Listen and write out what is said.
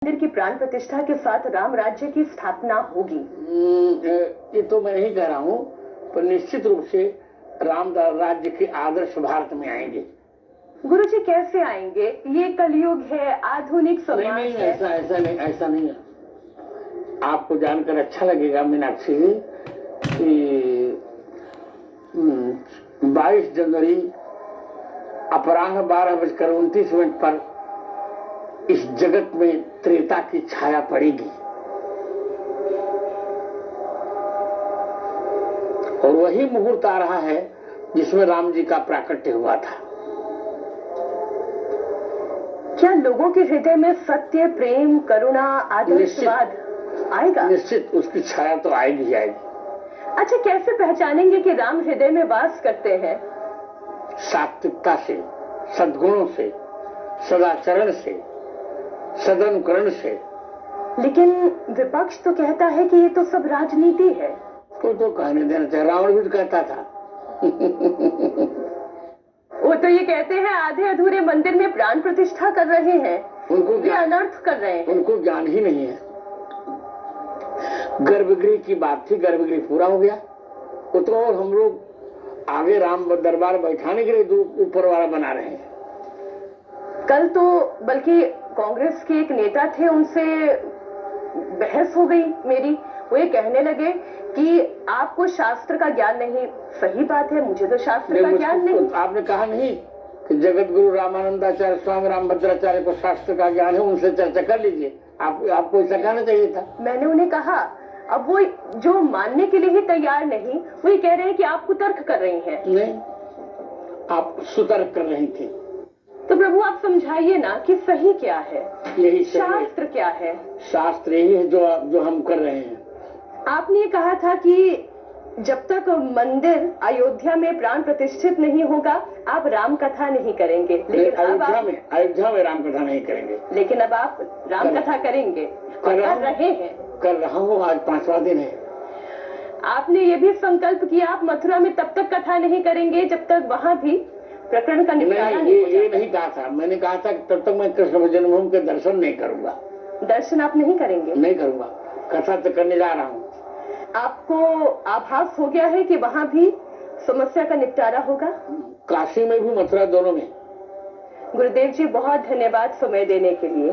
मंदिर की प्राण प्रतिष्ठा के साथ राम राज्य की स्थापना होगी। ये तो मैं नहीं कह रहा हूँ, पर निश्चित रूप से राम राज्य के आदर्श भारत में आएंगे। गुरुजी कैसे आएंगे? ये कलयुग है, आधुनिक समाज नहीं, है। ऐसा नहीं है। आपको जानकर अच्छा लगेगा मीनाक्षी कि 22 जनवरी अपराह्न 12:29 पर इस जगत में त्रेता की छाया पड़ेगी और वही मुहूर्त आ रहा है जिसमें राम जी का प्राकट्य हुआ था। क्या लोगों के हृदय में सत्य, प्रेम, करुणा, आदर्शवाद आएगा? निश्चित उसकी छाया तो आएगी ही आएगी। अच्छा, कैसे पहचानेंगे कि राम हृदय में वास करते हैं? सात्विकता से, सद्गुणों से, सदाचरण से, सदनुकरण से। लेकिन विपक्ष तो कहता है कि ये तो सब राजनीति है। तो कहने देना चाहिए, रावण भी कहता था। वो तो ये कहते हैं आधे अधूरे मंदिर में प्राण प्रतिष्ठा कर रहे हैं, उनको अनर्थ कर रहे हैं। उनको ज्ञान ही नहीं है। गर्भगृह की बात थी, गर्भगृह पूरा हो गया। तो और हम लोग आगे राम दरबार बैठाने के लिए दो ऊपर वाला बना रहे हैं। कल तो बल्कि कांग्रेस के एक नेता थे, उनसे बहस हो गई मेरी। वो ये कहने लगे कि आपको शास्त्र का ज्ञान नहीं। सही बात है, मुझे तो शास्त्र का ज्ञान नहीं। आपने कहा नहीं कि जगत गुरु रामानंदाचार्य स्वामी रामभद्राचार्य को शास्त्र का ज्ञान है, उनसे चर्चा कर लीजिए। आपको ऐसा कहना चाहिए था। मैंने उन्हें कहा, अब वो जो मानने के लिए ही तैयार नहीं, वो ये कह रहे हैं कि आप कुतर्क कर रही हैं। नहीं, आप सुतर्क कर रही थी। तो प्रभु आप समझाइए ना कि सही क्या है, यही शास्त्र क्या है? शास्त्र यही है जो हम कर रहे हैं। आपने ये कहा था कि जब तक मंदिर अयोध्या में प्राण प्रतिष्ठित नहीं होगा आप राम कथा नहीं करेंगे। लेकिन अयोध्या में राम कथा नहीं करेंगे। लेकिन अब आप राम कथा करेंगे। कर रहे हैं। कर रहा हूँ, आज 5वां दिन है। आपने ये भी संकल्प किया आप मथुरा में तब तक कथा नहीं करेंगे जब तक वहाँ भी प्रकरण का निपटारा नहीं हो जाता। ये नहीं कहा था। मैंने कहा था तब तक मैं कृष्ण जन्मभूमि के दर्शन नहीं करूंगा। दर्शन आप नहीं करेंगे? नहीं करूंगा, कथा तो करने जा रहा हूँ। आपको आभास हो गया है कि वहाँ भी समस्या का निपटारा होगा? काशी में भी, मथुरा, दोनों में। गुरुदेव जी बहुत धन्यवाद समय देने के लिए।